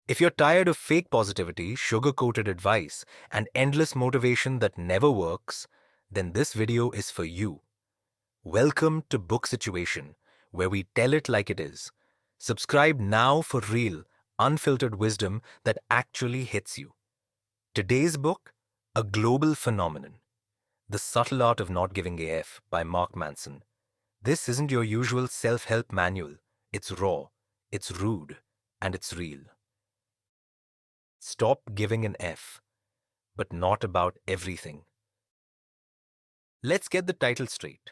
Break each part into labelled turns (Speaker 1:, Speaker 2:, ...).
Speaker 1: If you're tired of fake positivity, sugar-coated advice, and endless motivation that never works, then this video is for you. Welcome to Booksituation, where we tell it like it is. Subscribe now for real, unfiltered wisdom that actually hits you. Today's book, A Global Phenomenon. The Subtle Art of Not Giving a F by Mark Manson. This isn't your usual self-help manual. It's raw, it's rude, and it's real. Stop giving an F, but not about everything. Let's get the title straight.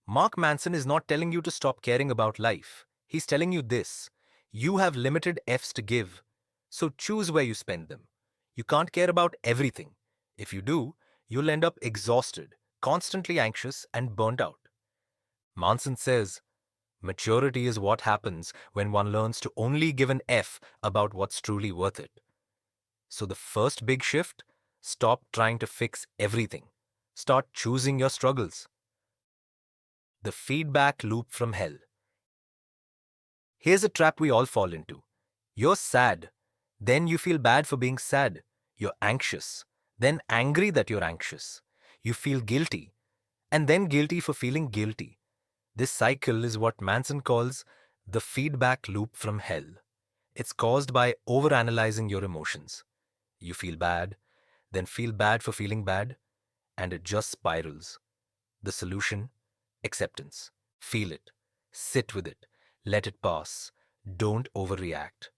Speaker 1: Mark Manson is not telling you to stop caring about life. He's telling you this. You have limited Fs to give, so choose where you spend them. You can't care about everything. If you do, you'll end up exhausted, constantly anxious, and burnt out. Manson says, maturity is what happens when one learns to only give an F about what's truly worth it. So the first big shift, stop trying to fix everything. Start choosing your struggles. The feedback loop from hell. Here's a trap we all fall into. You're sad. Then you feel bad for being sad. You're anxious. Then angry that you're anxious. You feel guilty. And then guilty for feeling guilty. This cycle is what Manson calls the feedback loop from hell. It's caused by overanalyzing your emotions. You feel bad, then feel bad for feeling bad, and it just spirals. The solution? Acceptance. Feel it. Sit with it. Let it pass. Don't overreact.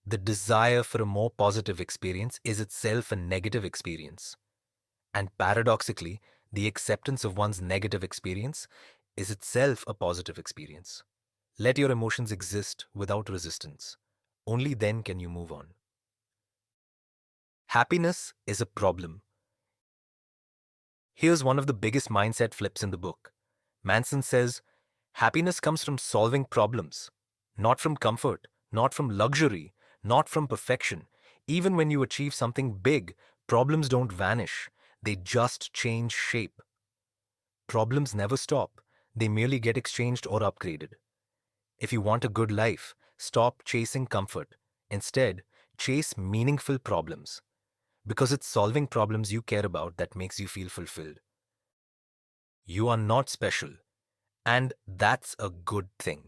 Speaker 1: The desire for a more positive experience is itself a negative experience. And paradoxically, the acceptance of one's negative experience is itself a positive experience. Let your emotions exist without resistance. Only then can you move on. Happiness is a problem. Here's one of the biggest mindset flips in the book. Manson says, happiness comes from solving problems, not from comfort, not from luxury, not from perfection. Even when you achieve something big, problems don't vanish. They just change shape. Problems never stop. They merely get exchanged or upgraded. If you want a good life, stop chasing comfort. Instead, chase meaningful problems. Because it's solving problems you care about that makes you feel fulfilled. You are not special, and that's a good thing.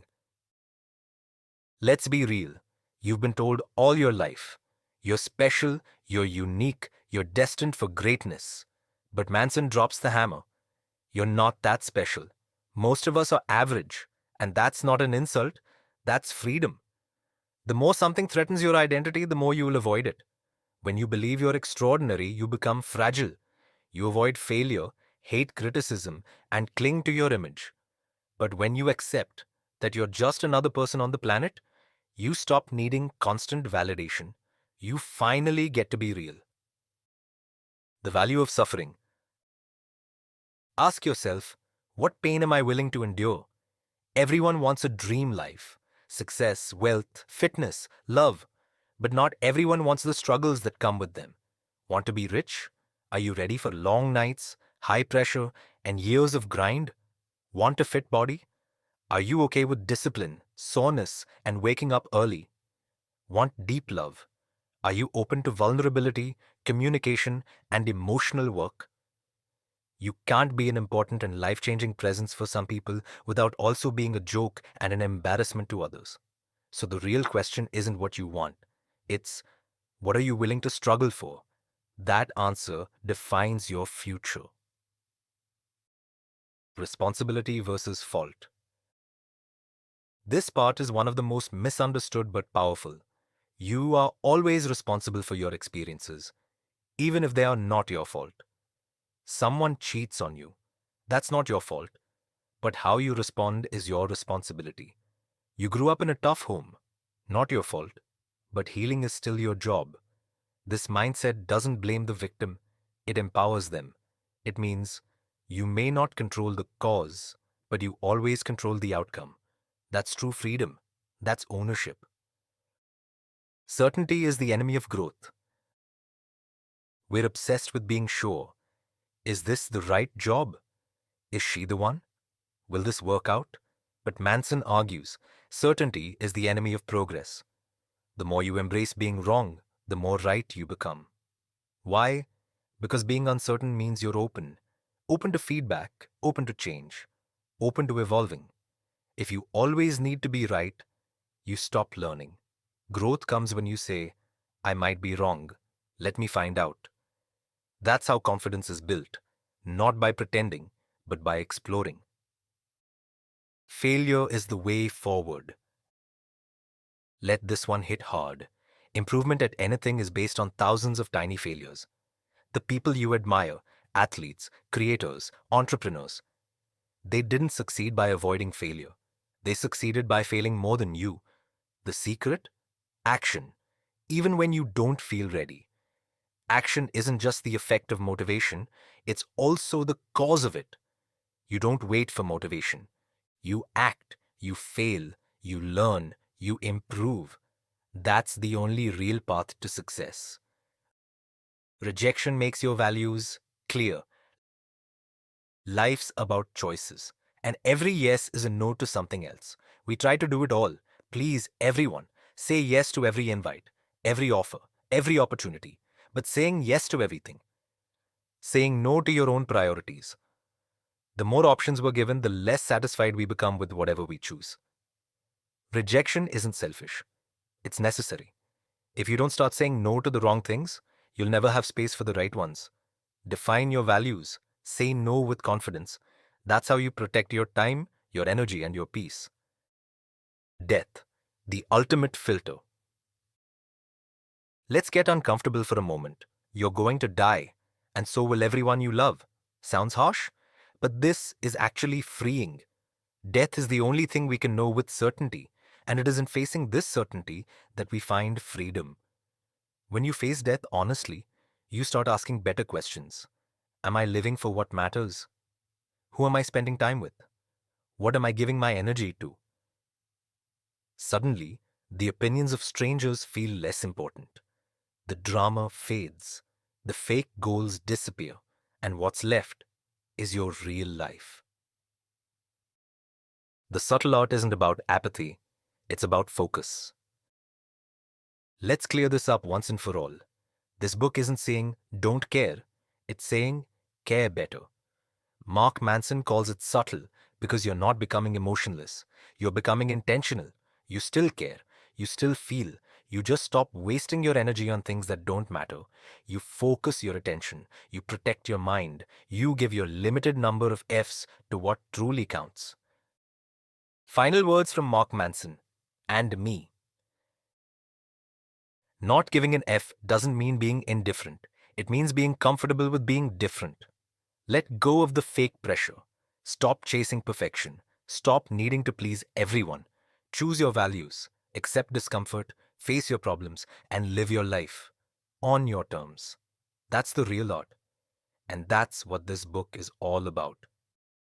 Speaker 1: Let's be real. You've been told all your life, you're special, you're unique, you're destined for greatness. But Manson drops the hammer. You're not that special. Most of us are average, and that's not an insult, that's freedom. The more something threatens your identity, the more you will avoid it. When you believe you're extraordinary, you become fragile. You avoid failure, hate criticism, and cling to your image. But when you accept that you're just another person on the planet, you stop needing constant validation. You finally get to be real. The value of suffering. Ask yourself, what pain am I willing to endure? Everyone wants a dream life. Success, wealth, fitness, love. But not everyone wants the struggles that come with them. Want to be rich? Are you ready for long nights, high pressure, and years of grind? Want a fit body? Are you okay with discipline, soreness, and waking up early? Want deep love? Are you open to vulnerability, communication, and emotional work? You can't be an important and life-changing presence for some people without also being a joke and an embarrassment to others. So the real question isn't what you want. It's, what are you willing to struggle for? That answer defines your future. Responsibility versus fault. This part is one of the most misunderstood but powerful. You are always responsible for your experiences, even if they are not your fault. Someone cheats on you. That's not your fault. But how you respond is your responsibility. You grew up in a tough home. Not your fault. But healing is still your job. This mindset doesn't blame the victim. It empowers them. It means you may not control the cause, but you always control the outcome. That's true freedom. That's ownership. Certainty is the enemy of growth. We're obsessed with being sure. Is this the right job? Is she the one? Will this work out? But Manson argues, certainty is the enemy of progress. The more you embrace being wrong, the more right you become. Why? Because being uncertain means you're open. Open to feedback, open to change, open to evolving. If you always need to be right, you stop learning. Growth comes when you say, I might be wrong. Let me find out. That's how confidence is built, not by pretending, but by exploring. Failure is the way forward. Let this one hit hard. Improvement at anything is based on thousands of tiny failures. The people you admire, athletes, creators, entrepreneurs, they didn't succeed by avoiding failure. They succeeded by failing more than you. The secret? Action. Even when you don't feel ready. Action isn't just the effect of motivation, it's also the cause of it. You don't wait for motivation. You act, you fail, you learn, you improve. That's the only real path to success. Rejection makes your values clear. Life's about choices, and every yes is a no to something else. We try to do it all. Please, everyone, say yes to every invite, every offer, every opportunity, but saying yes to everything. Saying no to your own priorities. The more options we're given, the less satisfied we become with whatever we choose. Rejection isn't selfish. It's necessary. If you don't start saying no to the wrong things, you'll never have space for the right ones. Define your values. Say no with confidence. That's how you protect your time, your energy, and your peace. Death, the ultimate filter. Let's get uncomfortable for a moment. You're going to die, and so will everyone you love. Sounds harsh? But this is actually freeing. Death is the only thing we can know with certainty, and it is in facing this certainty that we find freedom. When you face death honestly, you start asking better questions. Am I living for what matters? Who am I spending time with? What am I giving my energy to? Suddenly, the opinions of strangers feel less important. The drama fades. The fake goals disappear. And what's left is your real life. The subtle art isn't about apathy, it's about focus. Let's clear this up once and for all. This book isn't saying don't care, it's saying care better. Mark Manson calls it subtle because you're not becoming emotionless. You're becoming intentional. You still care. You still feel. You just stop wasting your energy on things that don't matter. You focus your attention. You protect your mind. You give your limited number of F's to what truly counts. Final words from Mark Manson and me. Not giving an F doesn't mean being indifferent. It means being comfortable with being different. Let go of the fake pressure. Stop chasing perfection. Stop needing to please everyone. Choose your values. Accept discomfort. Face your problems. And live your life on your terms. That's the real art. And that's what this book is all about.